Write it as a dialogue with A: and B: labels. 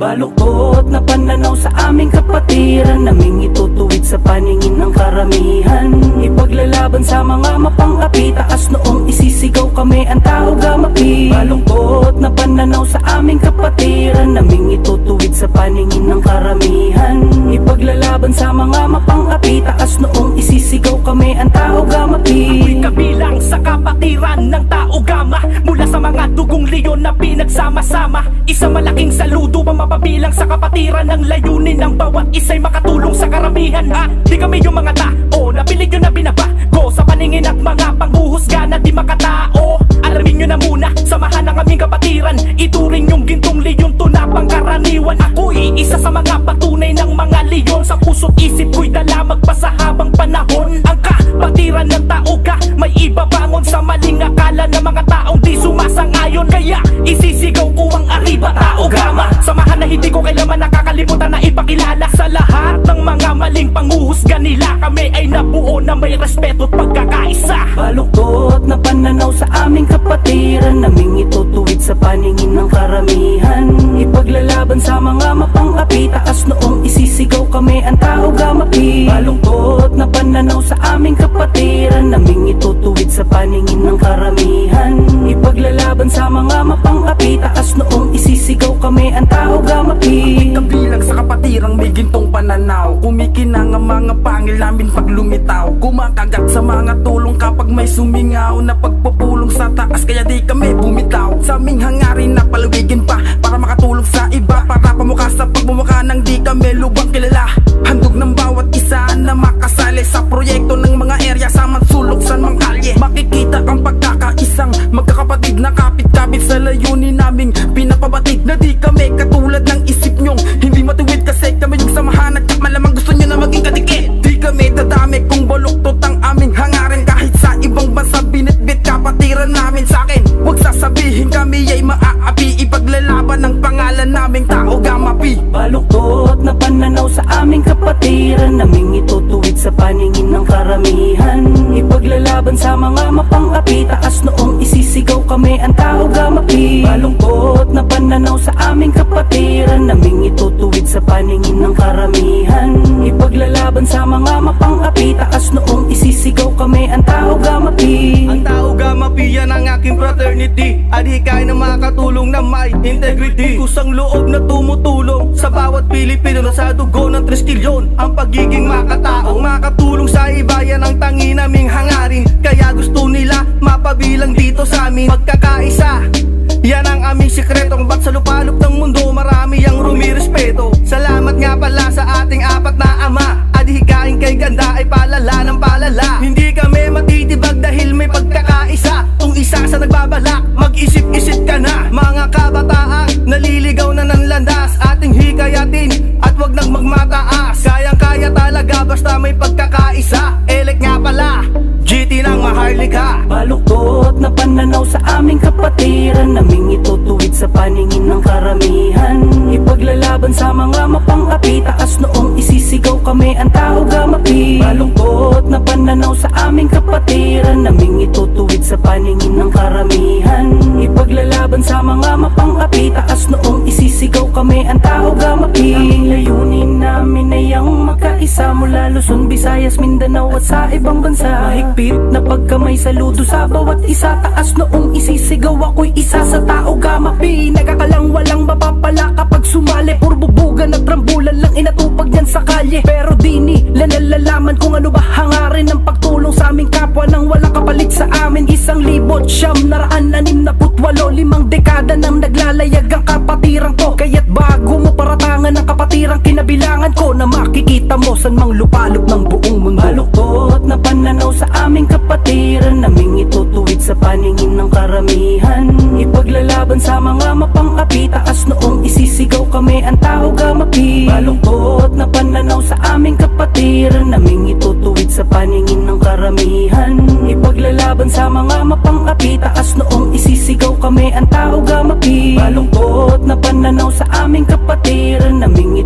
A: Baluktot na pananaw sa aming kapatiran, naming itutuwid sa paningin ng karamihan. Ipaglalaban sa mga mapang-api, taas noong isisigaw kami ang tao gamapi. Baluktot na pananaw sa aming kapatiran, naming itutuwid sa paningin ng karamihan. Ipaglalaban sa mga mapang-api, taas noong isisigaw kami ang tao gamapi.
B: Ako'y kabilang sa kapatiran ng tao gama, mula sa mga dugong leon na pinagsama-sama. Isang malaking saludo ang mapabilang sa kapatiran, ng layunin ng bawat isa'y makatulong sa karamihan. Di kami yung mga tao na pilig nyo na binabago sa paningin at mga panghuhusga na di makatao. Alamin nyo na muna, samahan ng aming kapatiran, ituring yung gintong leon to na pangkaraniwan. Ako'y isa sa mga patunay ng mga leon, sa puso't isip ko'y dala magpasa habang panahon. Ang kapatiran ng tao ka, may ibabangon sa maling akala ng mga taong di sumasang-ayon. Kaya isisigaw ko ang arriba tao gama, samahan na hindi ko kailanman nakakalimutan na ipakilala sa lahat ng mga maling panghuhusga nila. Kami ay nabuo na may respeto at pagkakaisa.
A: Baluktot na pananaw sa aming kapatiran, naming itutuwid sa paningin ng karamihan. Ipaglalaban sa mga mapang-api, taas noong isisigaw kami ang tao gamapi. Baluktot na pananaw sa aming kapatiran, naming itutuwid sa paningin ng karamihan. Ipaglalaban sa mga mapang-api, taas noong isisigaw kami ang tao gamapi.
C: Kabilang sa kapatirang may gintong pananaw, kumikinang ang mga pangil namin pag lumitaw. Kumakagat sa mga tulong kapag may sumingaw na pagpupulong sa taas, kaya di kami bumitaw. Sa aming hangarin na palawigin pa para makatulong sa iba, para pamukha sa pagmumukha nang di kami lubang kilala. Handog ng bawat isa na makasali sa proyekto ng mga area sa mansulok sa mga kalye. Makikita ang pagkakaisang magkakapatid na kapit-kapit sa layunin naming pinapabatid, na di kami katulad ng isip nyong hindi matuwid, kasi kami yung samahan at malamang gusto nyo na maging kadikit. Di kami dadami kung baluktot ang aming hangarin, kahit sa ibang bansa binitbit kapatiran namin sakin. Huwag sasabihin kami ay maaapi, ipaglalaban ang pangalan naming tao gamapi.
A: Baluktot na pananaw sa aming kapatiran, naming itutuwid sa paningin ng karamihan. Ipaglalaban sa mga mapang-api, taas noong isisigaw kami ang tao gamapi. Baluktot na pananaw sa aming kapatiran, naming itutuwid sa paningin ng karamihan. Ipaglalaban sa mga mapang-api, taas noong isisigaw kami ang tao gamapi.
D: Ang tao gamapi, yan ang aking fraternity. Adhikay na makatulong na may integrity. Kusang loob na tumutulong sa bawat Pilipino na sa dugo ng 3 trilyon. Ang pagiging makataong makatulong sa iba, yan ang tangi naming hangarin. Kaya gusto nila mapabilang dito sa amin. Pagkakaisa, yan ang aming sikretong ba't sa lupalop ng mundo marami ang rumirespeto. Salamat nga pala sa ating apat na ama, adhikain kay ganda ay palala ng palala. Hindi kami matitibag dahil may pagkakaisa. Kung isa sa nagbabalak, mag-isip-isip ka na. Mga kabataan, naliligaw na ng landas, ating hikayatin at wag nang magmataas. Kayang-kaya talaga basta may pagkakaisa. Elek nga pala, GT ng maharlika.
A: Baluktot na pananaw sa aming kapatiran, naming itutuwid sa paningin ng karamihan. Ipaglalaban sa mga mapang-api, taas noong isisigaw kami ang tao gamapi. Baluktot na pananaw sa aming kapatiran, naming itutuwid sa paningin ng karamihan. Ipaglalaban sa mga mapang-api, taas noong isisigaw kami ang tao gamapi. Ang layunin namin ay ang makaisa, mula Luzon, Visayas, Mindanao at sa ibang bansa. Mahigpit na pagkamay saludo sa bawat isa, taas noong isisigaw ako'y isa sa tao gamapi. Nagkakalang walang mapapala kapag sumali, puro bubugan at rambulan lang inatupag niyan sa kalye. Pero di nila nalalaman kung ano ba hangarin ng pagtulong sa aming kapwa nang walang kapalit sa amin. 1,968, 5 dekada nang naglalayag ang kapatirang ko. Kaya't bago mo paratangan ang kapatirang kinabilangan ko, na makikita mo san mang lupalop ng buong mundo. Baluktot na pananaw sa aming kapatiran, naming itutuwid sa paningin ng karamihan. Ipaglalaban sa mga mapang-api, taas noong isisigaw kami ang tao gamapi. Baluktot na pananaw sa aming kapatiran, naming itutuwid sa paningin ng karamihan. Ipaglalaban sa mga mapang-api, taas noong isisigaw kami ang tao gamapi. Baluktot na pananaw sa aming kapatiran, naming